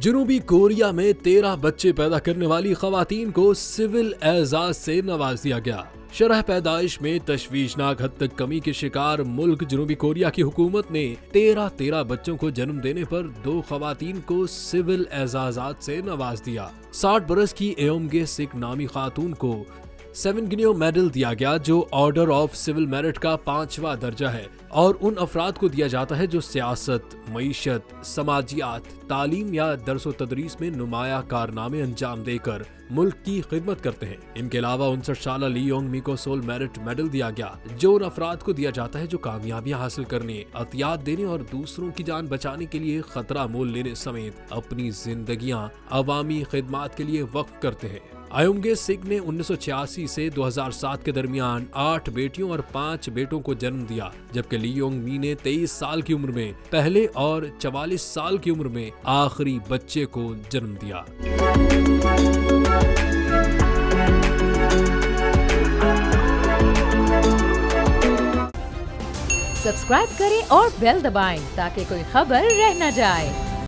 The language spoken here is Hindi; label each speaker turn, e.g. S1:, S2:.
S1: जनूबी कोरिया में 13 बच्चे पैदा करने वाली खवातीन को सिविल एजाज से नवाज दिया गया। शरह पैदाइश में तशवीशनाक हद तक कमी के शिकार मुल्क जनूबी कोरिया की हुकूमत ने 13 बच्चों को जन्म देने पर 2 खवातीन को सिविल एजाजात से नवाज दिया। 60 बरस की एयोमगे सिक नामी खातून को सेवेनगिनियो मेडल दिया गया, जो ऑर्डर ऑफ सिविल मेरिट का 5वां दर्जा है और उन अफराद को दिया जाता है जो सियासत, मईशत, समाजियात, तालीम या दरसो तदरीस में नुमाया कारनामे अंजाम देकर मुल्क की खिदमत करते हैं। इनके अलावा 59 साल ली योंग मी को सोल मेरिट मेडल दिया गया, जो उन अफराद को दिया जाता है जो कामयाबियां हासिल करने, एहतियात देने और दूसरों की जान बचाने के लिए खतरा मोल लेने समेत अपनी जिंदगियां अवामी खिदमात के लिए वक्फ करते हैं। एयोमगे सिक ने 1986 से 2007 के दरमियान 8 बेटियों और 5 बेटों को जन्म दिया, जबकि ली योंग मी ने 23 साल की उम्र में पहले और 44 साल की उम्र में आखिरी बच्चे को जन्म दिया।
S2: सब्सक्राइब करें और बेल दबाएं ताकि कोई खबर रह न जाए।